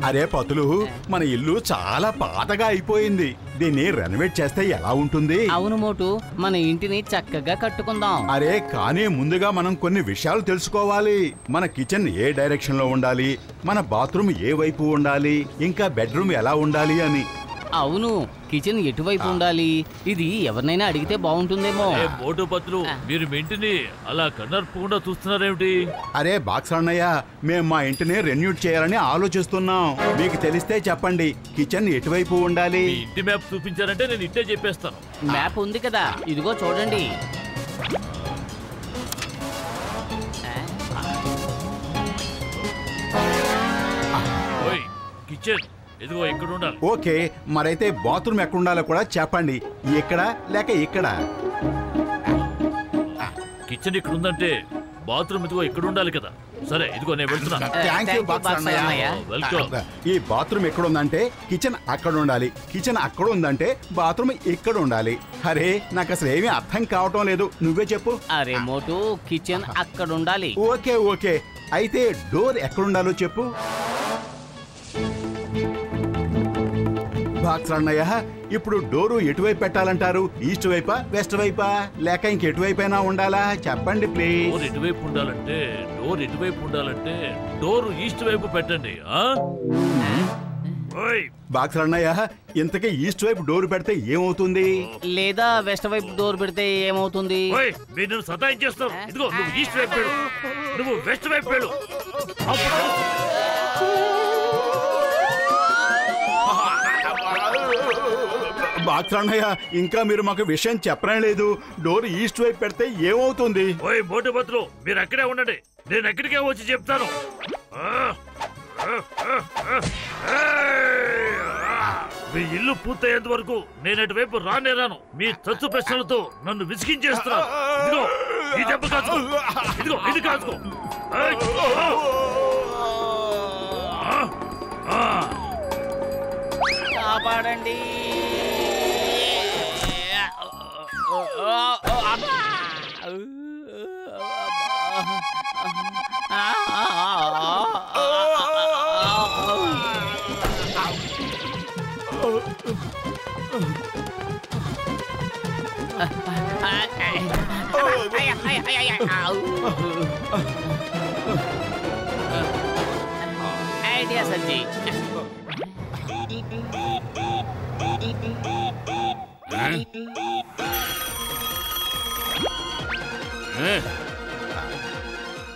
అరే పతులు, మన ఇల్లు చాలా పాతగా అయిపోయింది. దీన్ని రెనోవేట్ చేస్తే ఎలా ఉంటుంది? అవును మోటు, మన ఇంటిని చక్కగా కట్టుకుందాం. అరే కానీ ముందుగా మనం కొన్ని విషయాలు తెలుసుకోవాలి. మన కిచెన్ ఏ డైరెక్షన్ లో ఉండాలి, మన బాత్రూమ్ ఏ వైపు ఉండాలి, ఇంకా బెడ్రూమ్ ఎలా ఉండాలి అని. అవును, కిచెన్ ఎటువైపు ఉండాలి, ఇది ఎవరినైనా అడిగితే బాగుంటుందేమో. మోటు పత్రులు, మీరు మీ ఇంటిని అలా కన్నర్పకుండా చూస్తున్నారేమిటి? అరే బాక్స్ అన్నయ్య, మేము మా ఇంటిని రెన్యూట్ చేయాలని ఆలోచిస్తున్నాం. మీకు తెలిస్తే చెప్పండి, కిచెన్ ఎటువైపు ఉండాలి? మీ ఇంటి మ్యాప్ చూపించారంటే నేను ఇట్టే చెప్పేస్తాను. మ్యాప్ ఉంది కదా, ఇదిగో చూడండి. ఓయ్ కిచెన్ ఇదిగో ఇక్కడ ఉండాలి. ఓకే, మరైతే బాత్రూమ్ ఎక్కడ ఉండాలో కూడా చెప్పండి. ఇక్కడ లేక ఇక్కడ? కిచెన్ ఇక్కడ ఉందంటే బాత్రూమ్ ఇదిగో ఇక్కడ ఉండాలి కదా. సరే ఇదిగో నేను వెళ్తున్నా. థ్యాంక్ యూ బాక్స్ అన్నయ్య. వెల్కమ్. ఈ బాత్రూమ్ ఎక్కడ ఉందంటే కిచెన్ అక్కడ ఉండాలి, కిచెన్ అక్కడ ఉందంటే బాత్రూమ్ ఇక్కడ ఉండాలి. అరే నాకు అసలు ఏమీ అర్థం కావటం లేదు, నువ్వే చెప్పు. అరే మోటు, కిచెన్ అక్కడ ఉండాలి. ఓకే ఓకే, అయితే డోర్ ఎక్కడ ఉండాలో చెప్పు. బాక్స్ అన్నయ్య, ఇప్పుడు డోరు ఎటువైపు పెట్టాలంటారు? ఈస్ట్ వైపా, వెస్ట్ వైపా, లేక ఇంకెటువైపైనా ఉండాలా? చెప్పండి ప్లీజ్. డోర్ ఎటువైపు ఉండాలంటే డోర్ ఈస్ట్ వైపు పెట్టండి. బాక్స్ అన్నయ్య, ఇంతకీ ఈస్ట్ వైపు డోర్ పెడితే ఏమవుతుంది? లేదా వెస్ట్ వైపు డోర్ పెడితే ఏమవుతుంది? మీరు సతాయించేస్తావు. ఇదిగో నువ్వు ఈస్ట్ వైపు వెళ్ళు, నువ్వు వెస్ట్ వైపు వెళ్ళు. బాక్స్ అన్నయ్య, ఇంకా మీరు మాకు విషయం చెప్పడం లేదు. డోర్ ఈస్ట్ వైపు పెడితే ఏమవుతుంది? ఓయ్ మోటు పత్రులు, మీరు అక్కడే ఉండండి, నేను ఎక్కడికే వచ్చి చెప్తాను. మీ ఇల్లు పూర్తయ్యేంత వరకు నేను అటువైపు రాను. మీ తచ్చు ప్రశ్నలతో నన్ను విసిగించేస్తున్నారు. ఇదిగో ఈ దెబ్బ కాచుకో, ఇదిగో ఇది కాచుకో. కాపాడండి. ఐడియా సజ్జీ.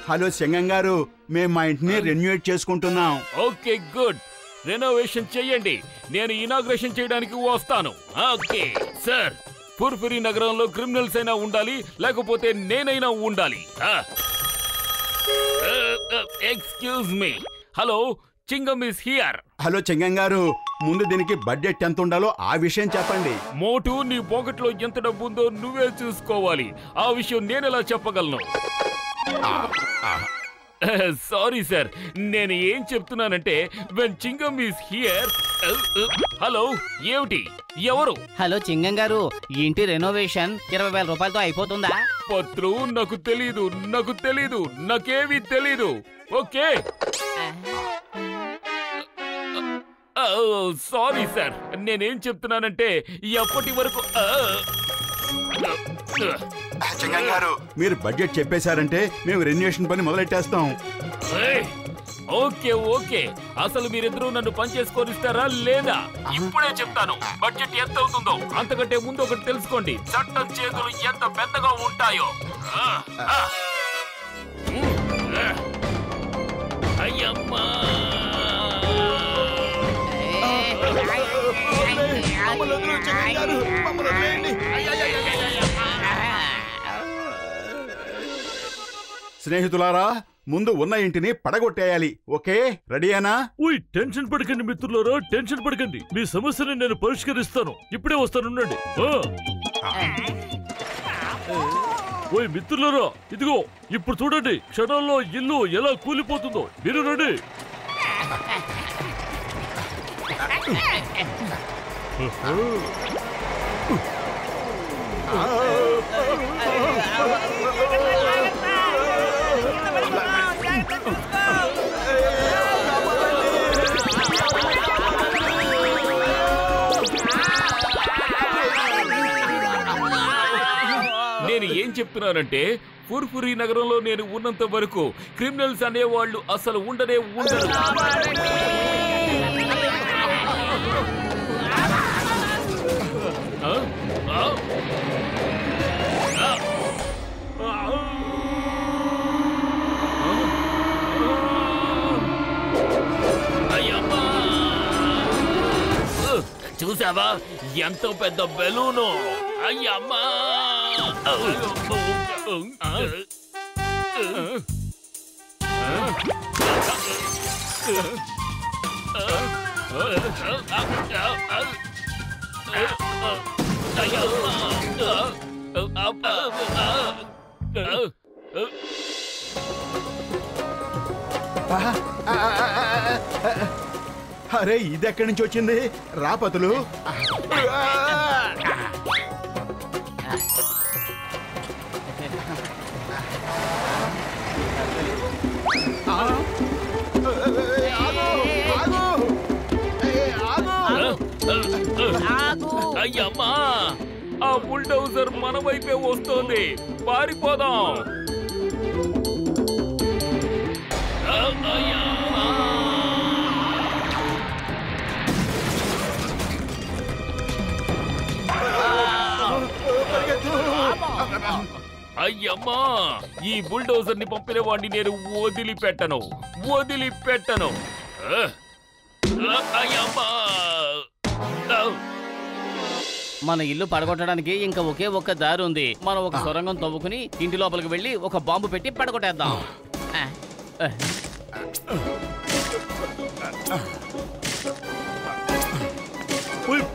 హలో సింగం గారు, మేము మా ఇంటిని రెన్యూవేట్ చేసుకుంటున్నాం. ఓకే గుడ్, రెనోవేషన్ చెయ్యండి, నేను ఇనాగ్రేషన్ చేయడానికి వస్తాను. ఓకే సార్, పుర్పురి నగరంలో క్రిమినల్స్ అయినా ఉండాలి, లేకపోతే నేనైనా ఉండాలి. Excuse me, hello, చింగం is here. Hello చింగం గారు, ముందు దీనికి బడ్జెట్ ఎంత ఉండాలో ఆ విషయం చెప్పండి. మోటు, నీ పాకెట్లో ఎంత డబ్బు ఉందో నువ్వే చూసుకోవాలి, ఆ విషయం నేనెలా చెప్పగలను? సారీ సార్, నేను ఏం చెప్తున్నానంటే వెన్ చింగం ఈస్ హియర్. హలో, ఏమిటి, ఎవరు? హలో చింగం గారు, ఇంటి రెనోవేషన్ 20,000 రూపాయలతో అయిపోతుందా? పత్రు, నాకు తెలీదు, నాకేమీ తెలీదు. ఓకే, సారీ సార్, నేనేం చెప్తున్నానంటే ఎప్పటి వరకు చింగం గారు, మీరు బడ్జెట్ చెప్పేశారంటే మేము రెన్యూవేషన్ పని మొదలెట్టేస్తాం. ఓకే ఓకే, అసలు మీరిద్దరూ నన్ను పని చేసుకొనిస్తారా లేదా? ఇప్పుడే చెప్తాను బడ్జెట్ ఎంత అవుతుందో. అంతకంటే ముందు ఒకటి తెలుసుకోండి, చట్టం చేతులు ఎంత పెద్దగా ఉంటాయో. అయ్యమ్మా, స్నేహితులారా, ముందు ఉన్న ఇంటిని పడగొట్టేయాలి. ఓకే, రెడీయేనా? టెన్షన్ పడకండి మిత్రులారా, టెన్షన్ పడకండి. మీ సమస్యని నేను పరిష్కరిస్తాను. ఇప్పుడే వస్తానుండండి. ఓయ్ మిత్రులారా, ఇదిగో ఇప్పుడు చూడండి, క్షణాల్లో ఇల్లు ఎలా కూలిపోతుందో. మీరు రండి. చెప్తున్నానంటే ఫుర్ఫురి నగరంలో నేను ఉన్నంత వరకు క్రిమినల్స్ అనేవాళ్ళు అసలు ఉండనే ఉండరు. చూసావా ఎంత పెద్ద బెలూను? అయ్యమ్మా! అరే ఇది ఎక్కడి నుంచి వచ్చింది? రాపతులు అయ్యమ్మా! ఆ బుల్డోజర్ మన వైపే వస్తోంది, పారిపోదాం. అయ్యమ్మా! ఈ బుల్డోజర్ ని పంపిన వాడిని నేను వదిలిపెట్టను. అయ్యమ్మా! మన ఇల్లు పడగొట్టడానికి ఇంకా ఒకే ఒక్క దారి ఉంది. మనం ఒక సొరంగం తవ్వుకుని ఇంటి లోపలికి వెళ్ళి ఒక బాంబు పెట్టి పడగొట్టేద్దాం.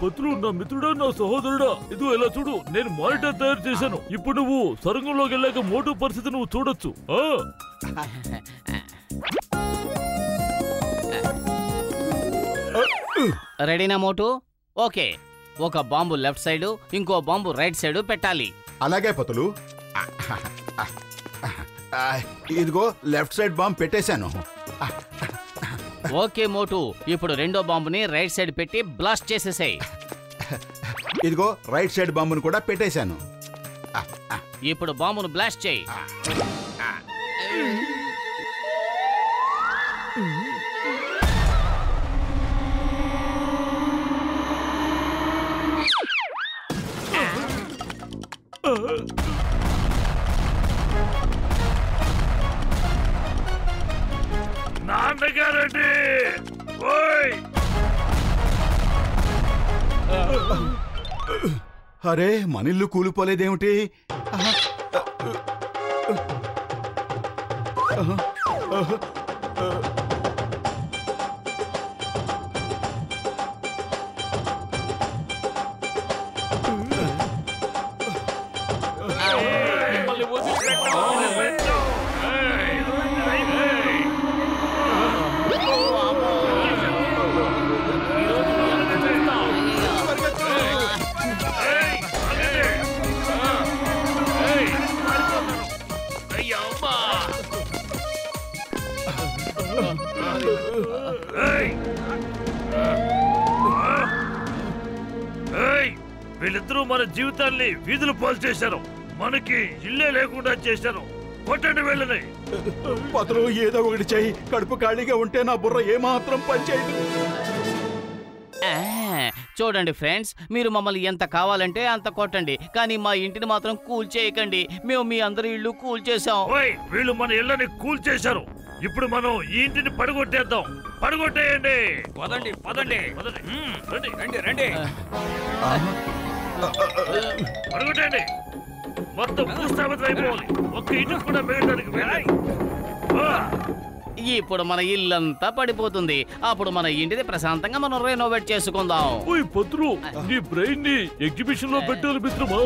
పత్రు, నా మిత్రుడా, నా సహోదరుడా, ఇదిగో ఇలా చూడు, నేను మానిటర్ తయారు చేశాను. ఇప్పుడు నువ్వు సొరంగంలోకి వెళ్ళాక మోటో పరిస్థితి నువ్వు చూడొచ్చు. రెడీనా మోటు? ఓకే, ఒక బాంబు లెఫ్ట్ సైడ్, ఇంకో బాంబు రైట్ సైడ్ పెట్టాలి. అలాగే పతులు. ఇదిగో లెఫ్ట్ సైడ్ బాంబ్ పెట్టేశాను. ఓకే మోటు, ఇప్పుడు రెండో బాంబుని రైట్ సైడ్ పెట్టి బ్లాస్ట్ చేసేసాయి. ఇదిగో రైట్ సైడ్ బాంబును కూడా పెట్టేశాను. ఇప్పుడు బాంబును బ్లాస్ట్ చేయి. నాన్నగారండి, ఓయ్! అరే మనిల్లు కూలిపోలేదేమిటి? వీళ్ళిద్దరూ మన జీవితాల్ని వీధులు పాలు చేశారు. మనకి ఇల్లే లేకుండా చేశారు. కొట్టండి వీళ్ళని. పతులు ఏదో ఒకటి చెయ్యి. కడుపు ఖాళీగా ఉంటే నా బుర్ర ఏమాత్రం పనిచేయదు. చూడండి ఫ్రెండ్స్, మీరు మమ్మల్ని ఎంత కావాలంటే అంత కొట్టండి, కానీ మా ఇంటిని మాత్రం కూల్ చేయకండి. మేము మీ అందరి ఇల్లు కూల్ చేసాం. వీళ్ళు మన ఇళ్ళని కూల్ చేశారు. ఇప్పుడు మనం ఈ ఇంటిని పడగొట్టేద్దాం. పడగొట్టేయండి. పదండి పదండి రండి రండి రండి. పడగొట్టండి. మొత్తం భూస్థాపితం అయిపోవాలి. ఒక్క ఇంటికి కూడా మిగలడానికి వెళ్ళాలి. ఇప్పుడు మన ఇల్లంతా పడిపోతుంది. అప్పుడు మన ఇంటిని ప్రశాంతంగా మనం రెనోవేట్ చేసుకుందాం. పత్రు, నీ బ్రెయిన్ ని ఎగ్జిబిషన్ లో పెట్టాలి మిత్రమా.